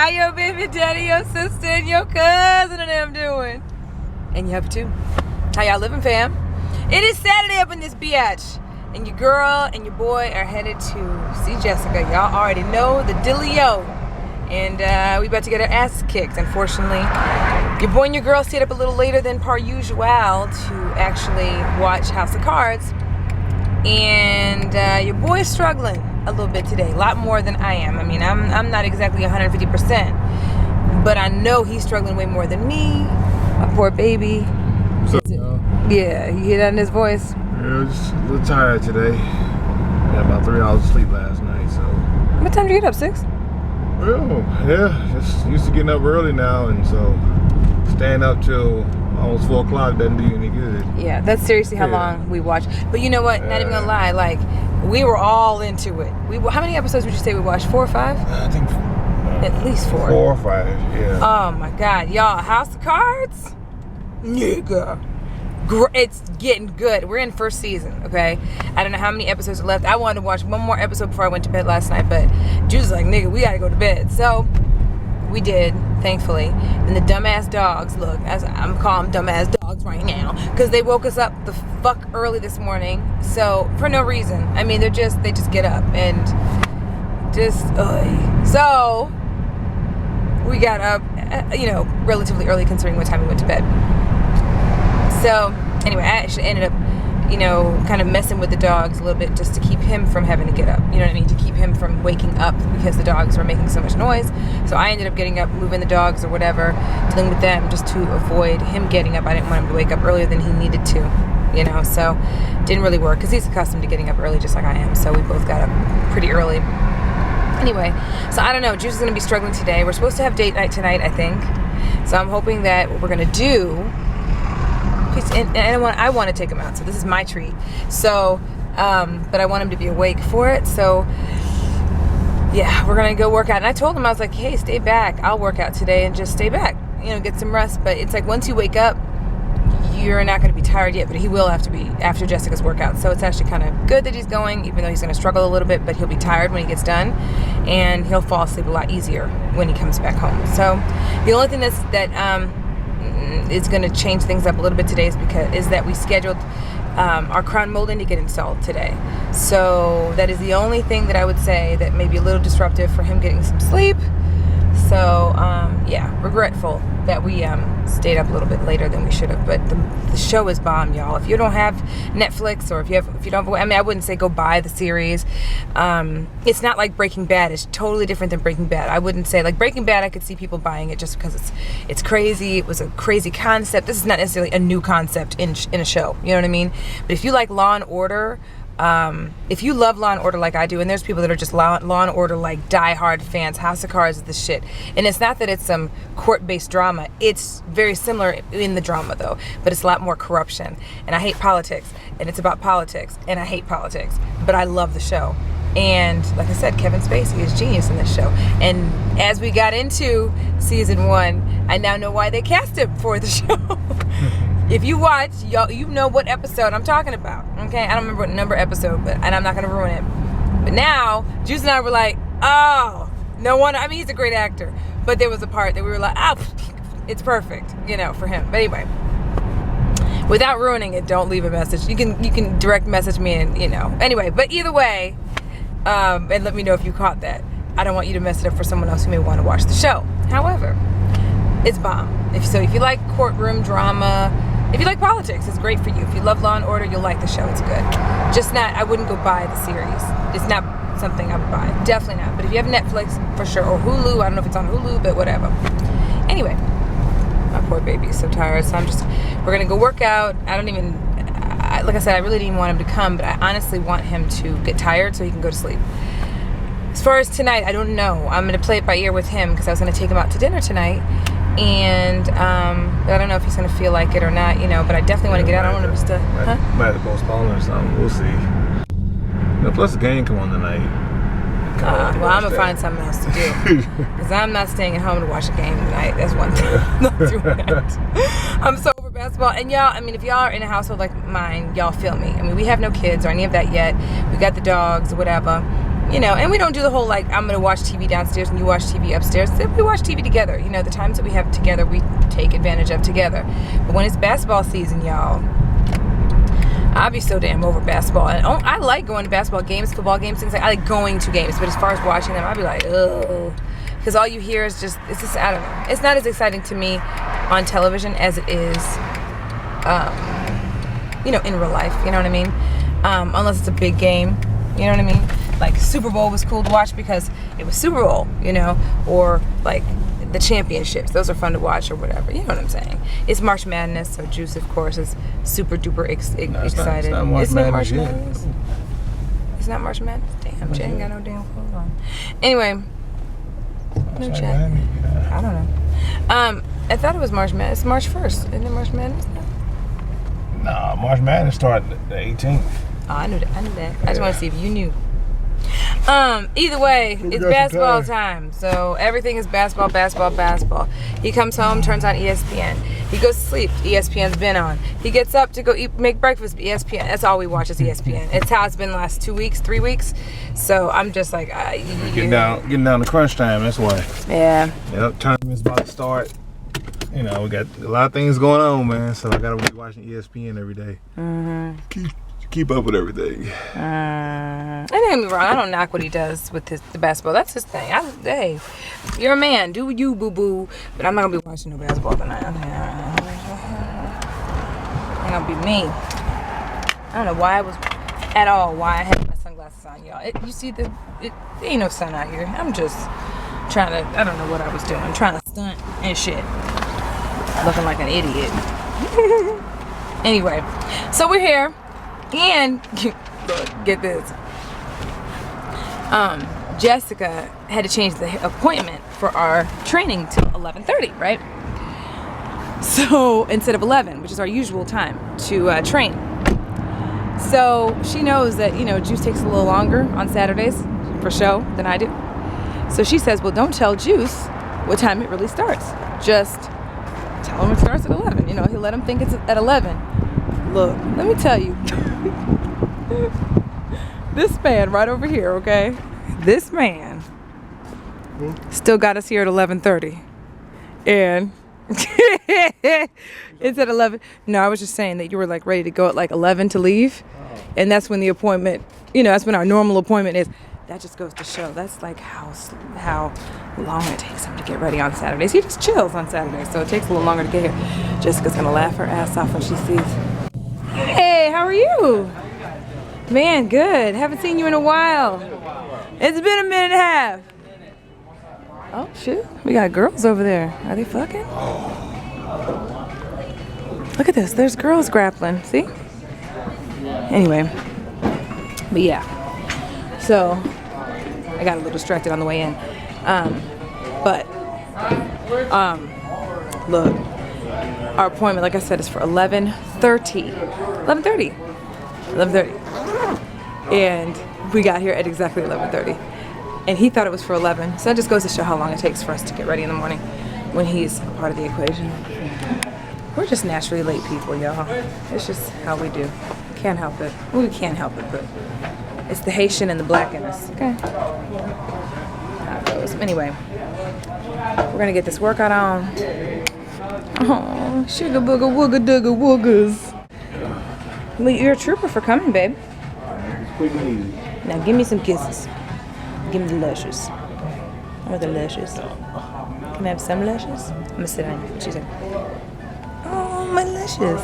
How your baby daddy, your sister, and your cousin and them doing? And you have too. How y'all living, fam? It is Saturday up in this bitch. And your girl and your boy are headed to see Jessica. Y'all already know the dealio. And we about to get our asses kicked. Unfortunately, your boy and your girl stayed up a little later than per usual to actually watch House of Cards. And your boy is struggling a little bit today, a lot more than I am. I mean, I'm not exactly 150%, but I know he's struggling way more than me. My poor baby. What's up, y'all? Yeah, you hear that in his voice? Yeah, just a little tired today. Had about 3 hours of sleep last night, so. What time did you get up? 6? Well, yeah, just used to getting up early now, and so staying up till almost 4 o'clock doesn't do you any good. Yeah, that's seriously how long we watched. But you know what? Not even gonna lie, like we were all into it. How many episodes would you say we watched? 4 or 5? I think at least 4. 4 or 5. Yeah. Oh my God, y'all! House of Cards, nigga. It's getting good. We're in first season, okay? I don't know how many episodes are left. I wanted to watch one more episode before I went to bed last night, but Juice was like, nigga, we gotta go to bed. So we did, thankfully. And the dumbass dogs, look, I'm calling them dumbass dogs right now, because they woke us up the fuck early this morning. So for no reason. I mean, they just get up and just so we got up, relatively early considering what time we went to bed. So anyway, I actually ended up, kind of messing with the dogs a little bit just to keep him from having to get up. You know what I mean? To keep him from waking up because the dogs were making so much noise. So I ended up getting up, moving the dogs or whatever, dealing with them just to avoid him getting up. I didn't want him to wake up earlier than he needed to, so didn't really work because he's accustomed to getting up early just like I am. So we both got up pretty early. Anyway, so I don't know. Juice is going to be struggling today. We're supposed to have date night tonight, I think. So I'm hoping that what we're going to do... And I want to take him out, so this is my treat. So, but I want him to be awake for it. So, yeah, we're gonna go work out. And I told him, I was like, hey, stay back. I'll work out today and just stay back. Get some rest. But it's like once you wake up, you're not gonna be tired yet. But he will have to be after Jessica's workout. So it's actually kind of good that he's going, even though he's gonna struggle a little bit. But he'll be tired when he gets done, and he'll fall asleep a lot easier when he comes back home. So the only thing that is going to change things up a little bit today is that we scheduled our crown molding to get installed today. So that is the only thing that I would say that may be a little disruptive for him getting some sleep. So yeah, regretful that we stayed up a little bit later than we should have. But the show is bomb, y'all. If you don't have Netflix, or if you don't, I wouldn't say go buy the series. It's not like Breaking Bad. It's totally different than Breaking Bad. I wouldn't say like Breaking Bad. I could see people buying it just because it's crazy. It was a crazy concept. This is not necessarily a new concept in a show. You know what I mean? But if you like Law and Order. If you love Law and Order like I do, and there's people that are just Law and Order like die-hard fans, House of Cards is the shit. And it's not that it's some court-based drama. It's very similar in the drama though, but it's a lot more corruption. And I hate politics, and it's about politics, and I hate politics, but I love the show. And like I said, Kevin Spacey is genius in this show. And as we got into season 1, I now know why they cast him for the show. If you watch, y'all, you know what episode I'm talking about. Okay, I don't remember what number episode, and I'm not gonna ruin it. But now, Juice and I were like, oh, no wonder. I mean, he's a great actor, but there was a part that we were like, oh, it's perfect, for him. But anyway, without ruining it, don't leave a message. You can direct message me, and Anyway, but either way, and let me know if you caught that. I don't want you to mess it up for someone else who may want to watch the show. However, it's bomb. If you like courtroom drama. If you like politics, it's great for you. If you love Law and Order, you'll like the show. It's good. Just not, I wouldn't go buy the series. It's not something I would buy. Definitely not. But if you have Netflix, for sure, or Hulu, I don't know if it's on Hulu, but whatever. Anyway, my poor baby is so tired. So we're going to go work out. Like I said, I really didn't want him to come, but I honestly want him to get tired so he can go to sleep. As far as tonight, I don't know. I'm going to play it by ear with him because I was going to take him out to dinner tonight. And but I don't know if he's gonna feel like it or not, but I definitely want to get out. I don't want him to might have to postpone or something. We'll see. Plus the game come on tonight. Well, I'm gonna find something else to do because I'm not staying at home to watch a game tonight. That's one thing. Not doing that. I'm so over basketball. And y'all, if y'all are in a household like mine, y'all feel me. We have no kids or any of that yet. We got the dogs or whatever. you know, and we don't do the whole like I'm gonna watch TV downstairs and you watch TV upstairs. We watch TV together. You know, the times that we have together, we take advantage of together. But when it's basketball season, y'all, I'll be so damn over basketball. And I like going to basketball games, football games, things like I like going to games. But as far as watching them, I'll be like, ugh. Because all you hear is just, it's just, I don't know. It's not as exciting to me on television as it is, you know, in real life. You know what I mean? Unless it's a big game. You know what I mean? Like Super Bowl was cool to watch because it was Super Bowl, you know? Or like the championships. Those are fun to watch or whatever. You know what I'm saying? It's March Madness, so Juice, of course, is super duper excited. It's not March Isn't it March Madness Madness? yet. It's not March Madness? Damn, she ain't got no damn clothes on. Anyway. No chat. I don't know. I thought it was March Madness. It's March 1st. Isn't it March Madness now? Nah, March Madness started the 18th. Oh, I knew that. I just want to see if you knew. Either way, it's basketball time. So everything is basketball. He comes home, turns on ESPN. He goes to sleep. ESPN's been on. He gets up to go make breakfast. ESPN. That's all we watch is ESPN. It's how it's been the last 2 weeks, 3 weeks. So I'm just like, getting down to crunch time. That's why. Yeah. Yep. Tournament's about to start. You know, we got a lot of things going on, man. So I gotta be watching ESPN every day. Keep up with everything. And don't get me wrong, I don't knock what he does with the basketball. That's his thing. Hey, you're a man. Do you, boo boo? But I'm not gonna be watching no basketball tonight. It's gonna be me. I don't know why I had my sunglasses on, y'all. You see there ain't no sun out here. I'm just trying to. I don't know what I was doing. I'm trying to stunt and shit. Looking like an idiot. Anyway, so we're here. And get this, Jessica had to change the appointment for our training to 11:30, right? So instead of 11, which is our usual time to train. So she knows that, you know, Juice takes a little longer on Saturdays for show than I do. So she says, well, don't tell Juice what time it really starts. Just tell him it starts at 11. You know, he'll let him think it's at 11. Look, let me tell you, this man right over here, okay? This man still got us here at 11:30, and it's at 11. No, I was just saying that you were like ready to go at like 11 to leave, and that's when the appointment, you know, that's when our normal appointment is. That just goes to show that's like how long it takes him to get ready on Saturdays. He just chills on Saturdays, so it takes a little longer to get here. Jessica's gonna laugh her ass off when she sees. Hey, how are you? Man, good. Haven't seen you in a while. It's been a minute and a half. Oh, shit. We got girls over there. Are they fucking? Look at this. There's girls grappling. See? Anyway. But yeah. So, I got a little distracted on the way in. Look. Our appointment, like I said, is for 11:30. 11:30. And we got here at exactly 11:30. And he thought it was for 11. So that just goes to show how long it takes for us to get ready in the morning when he's a part of the equation. We're just naturally late people, y'all. It's just how we do. Can't help it. Well, we can't help it, but it's the Haitian and the black in us. Okay. How it goes. Anyway, we're gonna get this workout on. Oh, sugar booger wooga dooga woogers. You're a trooper for coming, babe. Quick and easy. Now give me some kisses. Give me the luscious. Or the luscious. Can I have some luscious? I'm gonna sit on you. What she said? Oh, my luscious.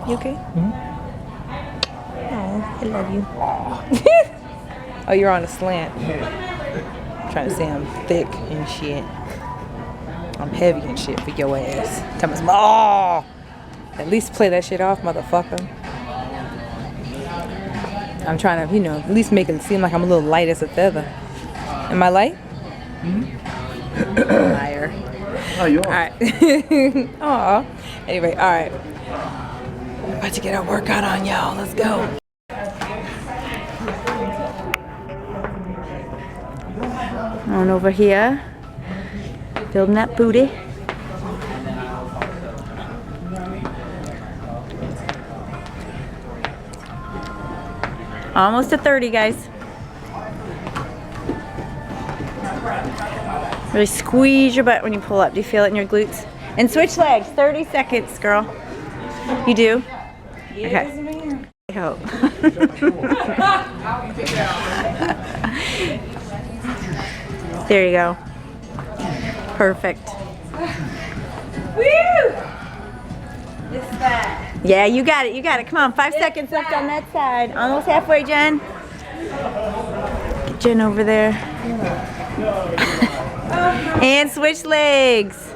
You okay? Oh, I love you. Oh, you're on a slant. Trying to say I'm thick and shit. I'm heavy and shit for your ass. Tell me, oh, at least play that shit off, motherfucker. I'm trying to, you know, at least make it seem like I'm a little light as a feather. Am I light? Liar. Oh, you are. All right. Aw. Anyway, all right. We're about to get our workout on, y'all. Let's go. On over here. Building that booty. Almost to 30, guys. Really squeeze your butt when you pull up. Do you feel it in your glutes? And switch legs. 30 seconds, girl. You do? Yes, Okay. ma'am. I hope. There you go. Perfect. Woo! This side. Yeah, you got it. You got it. Come on. 5 seconds left on that side. Almost halfway, Jen. Get Jen over there. And switch legs.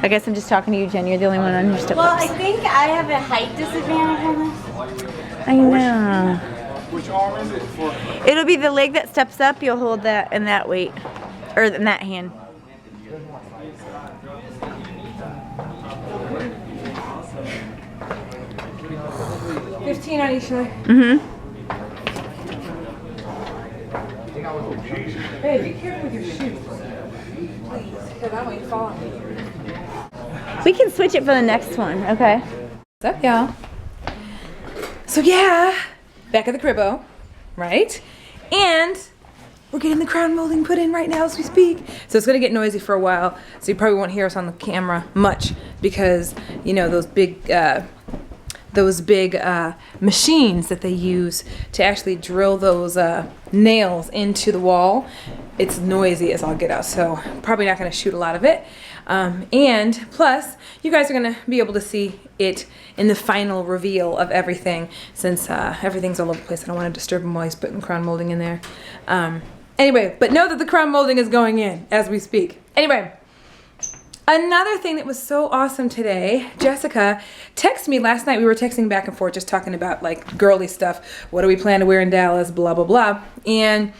I guess I'm just talking to you, Jen. You're the only one on your step Well, I ups. think I have a height disadvantage on this. I know. Which arm is it for? It'll be the leg that steps up. You'll hold that in that weight. Or in that hand. $15 on each leg. Mm-hmm. Hey, be careful with your shoes. Please, because I want you to fall on me. We can switch it for the next one. Okay. What's up, y'all? So yeah, back at the cribbo, right? And we're getting the crown molding put in right now as we speak. So it's gonna get noisy for a while. So you probably won't hear us on the camera much because, you know, those big machines that they use to actually drill those nails into the wall. It's noisy as all get out, so probably not gonna shoot a lot of it. And plus, you guys are gonna be able to see it in the final reveal of everything, since everything's all over the place. I don't want to disturb him while he's putting crown molding in there. Anyway, but know that the crown molding is going in as we speak. Anyway, another thing that was so awesome today, Jessica texted me last night. We were texting back and forth, just talking about like girly stuff. What do we plan to wear in Dallas? Blah, blah, blah. And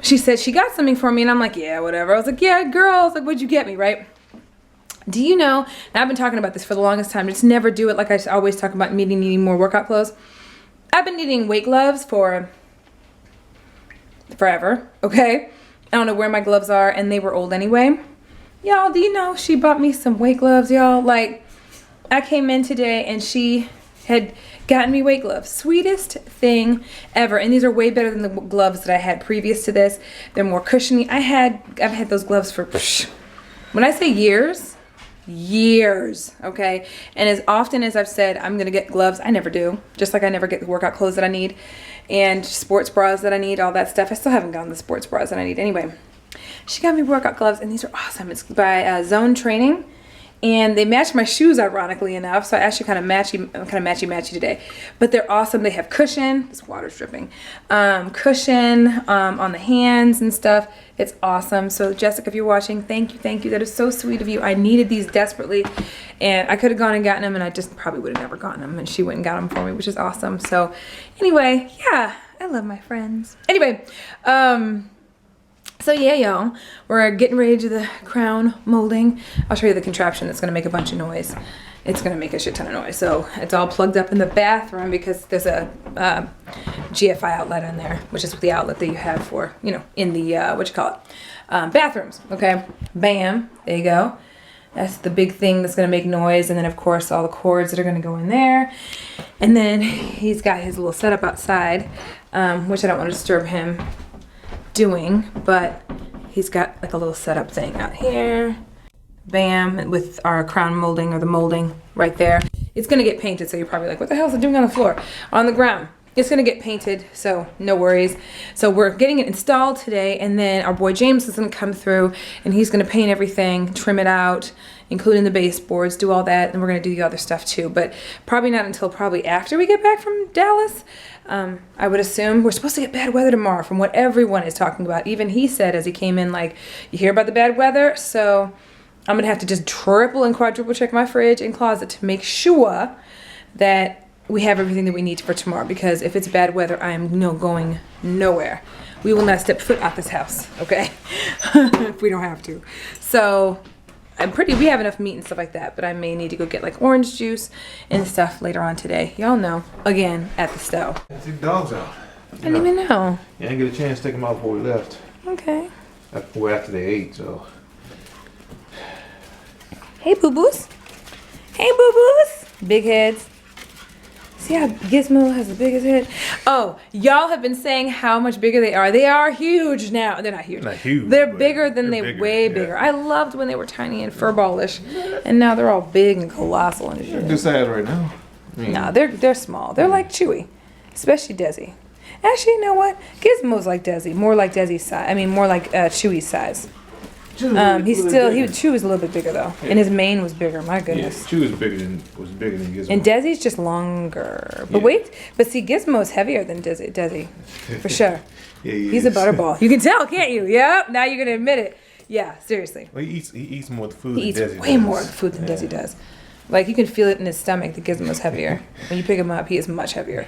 she said she got something for me, and I'm like, yeah, whatever. I was like, yeah, girls, like, what'd you get me, right? Do you know, and I've been talking about this for the longest time, just never do it like I always talk about needing more workout clothes. I've been needing weight gloves for forever, okay? I don't know where my gloves are, and they were old anyway. Y'all, do you know she bought me some weight gloves, y'all? Like, I came in today, and she had gotten me weight gloves. Sweetest thing ever. And these are way better than the gloves that I had previous to this. They're more cushiony. I've had those gloves for, when I say years, okay? And as often as I've said I'm gonna get gloves, I never do. Just like I never get the workout clothes that I need and sports bras that I need, all that stuff. I still haven't gotten the sports bras that I need. Anyway, she got me workout gloves, and these are awesome. It's by Zone Training. And they match my shoes, ironically enough. So I actually kind of matchy today. But they're awesome. They have cushion. This water's dripping. Cushion on the hands and stuff. It's awesome. So Jessica, if you're watching, thank you, thank you. That is so sweet of you. I needed these desperately, and I could have gone and gotten them, and I just probably would have never gotten them. And she went and got them for me, which is awesome. So anyway, yeah, I love my friends. Anyway, so yeah, y'all, we're getting ready to do the crown molding. I'll show you the contraption that's gonna make a bunch of noise. It's gonna make a shit ton of noise. So it's all plugged up in the bathroom because there's a GFI outlet in there, which is the outlet that you have for, you know, in the, bathrooms, okay? Bam, there you go. That's the big thing that's gonna make noise. And then of course all the cords that are gonna go in there. And then he's got his little setup outside, which I don't wanna disturb him doing, but he's got like a little setup thing out here. Bam, with our crown molding, or the molding right there. It's gonna get painted, so you're probably like, what the hell is it doing on the floor? On the ground. It's gonna get painted, so no worries. So we're getting it installed today, and then our boy James is gonna come through, and he's gonna paint everything, trim it out, including the baseboards, do all that, and we're gonna do the other stuff too, but probably not until probably after we get back from Dallas. I would assume. We're supposed to get bad weather tomorrow from what everyone is talking about. Even he said as he came in, like, you hear about the bad weather? So I'm gonna have to just triple and quadruple check my fridge and closet to make sure that we have everything that we need for tomorrow, because if it's bad weather, I am going nowhere. We will not step foot out this house, okay? If we don't have to. So we have enough meat and stuff like that, but I may need to go get like orange juice and stuff later on today. Y'all know, again, at the stove. Let's take the dogs out. I didn't even know. Yeah, I didn't get a chance to take them out before we left. Okay. After they ate, so. Hey, boo-boos. Hey, boo-boos. Big heads. See how Gizmo has the biggest head? Oh, y'all have been saying how much bigger they are. They are huge now. They're not huge. Not huge. They're bigger than they're way bigger. I loved when they were tiny and furballish, and now they're all big and colossal and shit. Good size right now. No, they're small. They're like Chewy, especially Desi. Actually, you know what? Gizmo's like Desi, more like Desi's size. I mean, more like Chewy's size. Chewy's a little bit bigger though, and his mane was bigger. My goodness. Yeah, Chewy was bigger than Gizmo. And Desi's just longer. But but see, Gizmo's heavier than Desi, for sure. Yeah, he's a butterball. You can tell, can't you? Yep. Now you're gonna admit it. Yeah, seriously. Well, he eats more food. He eats than Desi way does. more food than Desi does. Like you can feel it in his stomach. The Gizmo's heavier. When you pick him up, he is much heavier,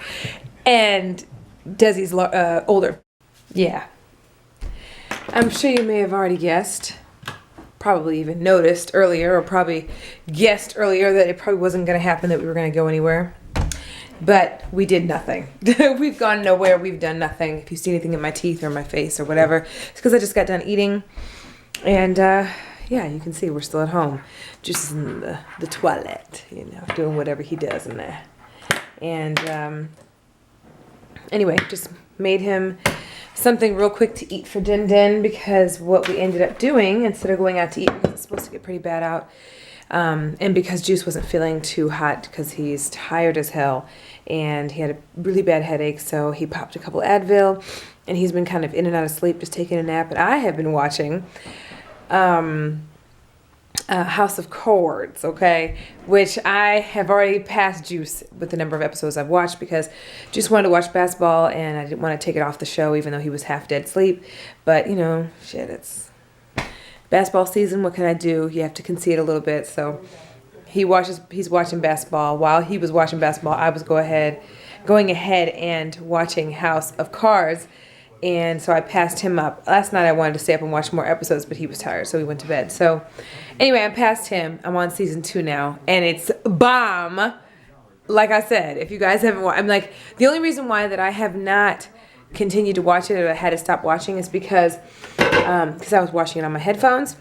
and Desi's older. Yeah. I'm sure you may have already guessed, probably even noticed earlier, or probably guessed earlier that it probably wasn't going to happen, that we were going to go anywhere. But we did nothing. We've gone nowhere. We've done nothing. If you see anything in my teeth or my face or whatever, it's because I just got done eating. And yeah, you can see we're still at home. Just in the toilet, you know, doing whatever he does in there. And anyway, just made him something real quick to eat for Din Din, because what we ended up doing, instead of going out to eat, because it's supposed to get pretty bad out, and because Juice wasn't feeling too hot because he's tired as hell and he had a really bad headache, so he popped a couple Advil and he's been kind of in and out of sleep, just taking a nap. And I have been watching House of Cards, okay, which I have already passed Juice with the number of episodes I've watched, because Juice wanted to watch basketball and I didn't want to take it off the show even though he was half dead sleep. But you know, shit, it's basketball season. What can I do? You have to concede a little bit. So he's watching basketball. While he was watching basketball, I was going ahead and watching House of Cards. And so I passed him up. Last night I wanted to stay up and watch more episodes, but he was tired, so we went to bed. So anyway, I passed him. I'm on season 2 now, and it's bomb. Like I said, if you guys haven't watched, I'm like, the only reason why that I have not continued to watch it, or I had to stop watching, is because I was watching it on my headphones,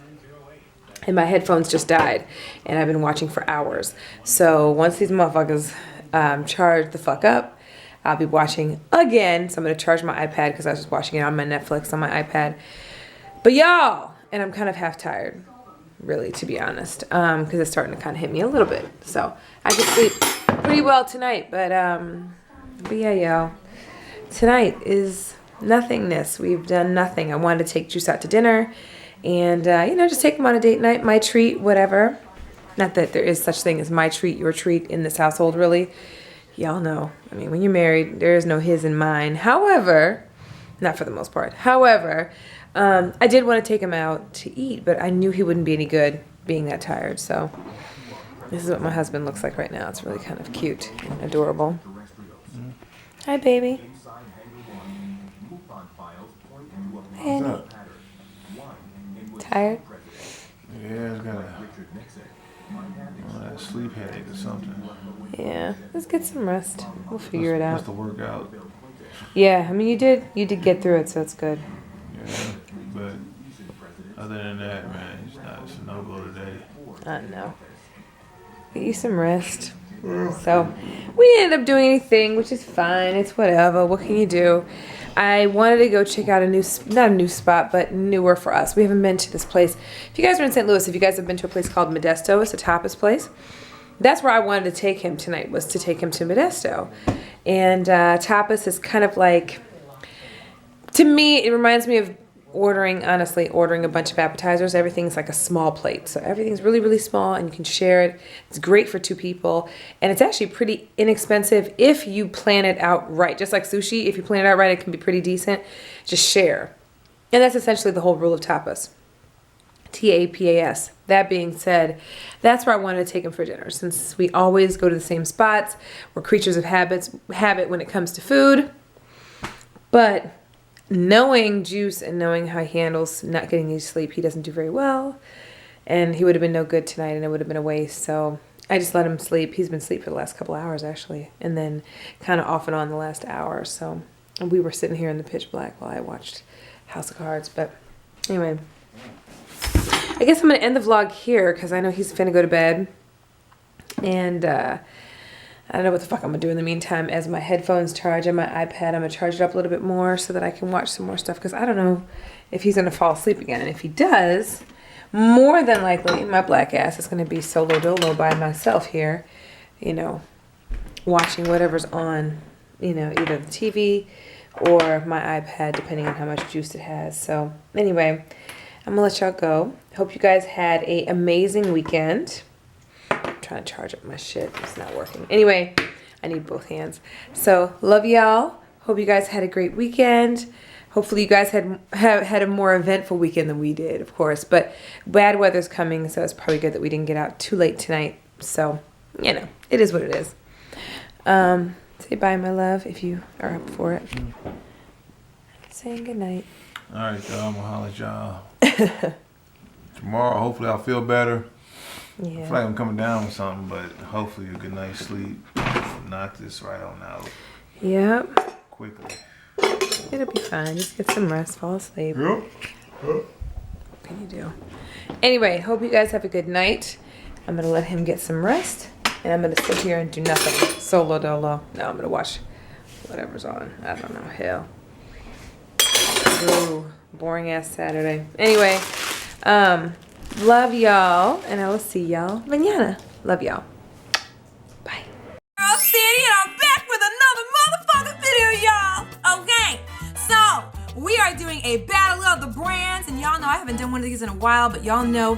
and my headphones just died, and I've been watching for hours. So once these motherfuckers charge the fuck up, I'll be watching again. So I'm going to charge my iPad, because I was just watching it on my Netflix on my iPad. But y'all, and I'm kind of half tired, really, to be honest, because it's starting to kind of hit me a little bit. So I could sleep pretty well tonight. But yeah, y'all, tonight is nothingness. We've done nothing. I wanted to take Juice out to dinner and, you know, just take him on a date night, my treat, whatever. Not that there is such thing as my treat, your treat in this household, really. Y'all know. I mean, when you're married, there is no his and mine. However, not for the most part. However, I did want to take him out to eat, but I knew he wouldn't be any good being that tired. So this is what my husband looks like right now. It's really kind of cute and adorable. Hi, baby. Hey. Tired? Yeah, it's got a sleep headache or something. Yeah, let's get some rest. We'll figure it out. Must have worked out. Yeah, I mean, you did get through it, so it's good. Yeah, but other than that, man, it's a no-go today. I know. Get you some rest. So we didn't end up doing anything, which is fine. It's whatever. What can you do? I wanted to go check out not a new spot, but newer for us. We haven't been to this place. If you guys are in St. Louis, if you guys have been to a place called Modesto, it's a tapas place. That's where I wanted to take him tonight, was to take him to Modesto. And tapas is kind of like, to me, it reminds me of ordering a bunch of appetizers. Everything's like a small plate. So everything's really, really small, and you can share it. It's great for 2 people. And it's actually pretty inexpensive if you plan it out right. Just like sushi, if you plan it out right, it can be pretty decent. Just share. And that's essentially the whole rule of tapas. TAPAS. That being said, that's where I wanted to take him for dinner, since we always go to the same spots. We're creatures of habit when it comes to food. But knowing Juice and knowing how he handles not getting any sleep, he doesn't do very well, and he would have been no good tonight, and it would have been a waste. So I just let him sleep. He's been asleep for the last couple hours, actually, and then kind of off and on the last hour. So we were sitting here in the pitch black while I watched House of Cards. But anyway, I guess I'm going to end the vlog here, because I know he's finna go to bed. And I don't know what the fuck I'm gonna do in the meantime. As my headphones charge and my iPad, I'm gonna charge it up a little bit more so that I can watch some more stuff, because I don't know if he's gonna fall asleep again. And if he does, more than likely my black ass is gonna be solo dolo by myself here, you know, watching whatever's on, you know, either the TV or my iPad, depending on how much juice it has. So anyway, I'm gonna let y'all go. Hope you guys had an amazing weekend. I'm trying to charge up my shit. It's not working. Anyway, I need both hands. So love y'all. Hope you guys had a great weekend. Hopefully you guys had a more eventful weekend than we did, of course. But bad weather's coming, so it's probably good that we didn't get out too late tonight. So, you know, it is what it is. Say bye, my love, if you are up for it. Saying goodnight. All right, y'all. I'm gonna holler at y'all tomorrow. Hopefully, I'll feel better. Yeah. I feel like I'm coming down with something, but hopefully a good night's sleep knock this right on out. Yep. Quickly. It'll be fine. Just get some rest. Fall asleep. Yep. What can you do? Anyway, hope you guys have a good night. I'm going to let him get some rest. And I'm going to sit here and do nothing. Solo dolo. No, I'm going to watch whatever's on. I don't know. Hell. Ooh. Boring ass Saturday. Anyway. Love y'all. And I will see y'all mañana. Love y'all. Bye. Girl City, and I'm back with another motherfucking video, y'all. Okay, so we are doing a battle of the brands, and y'all know I haven't done one of these in a while, but y'all know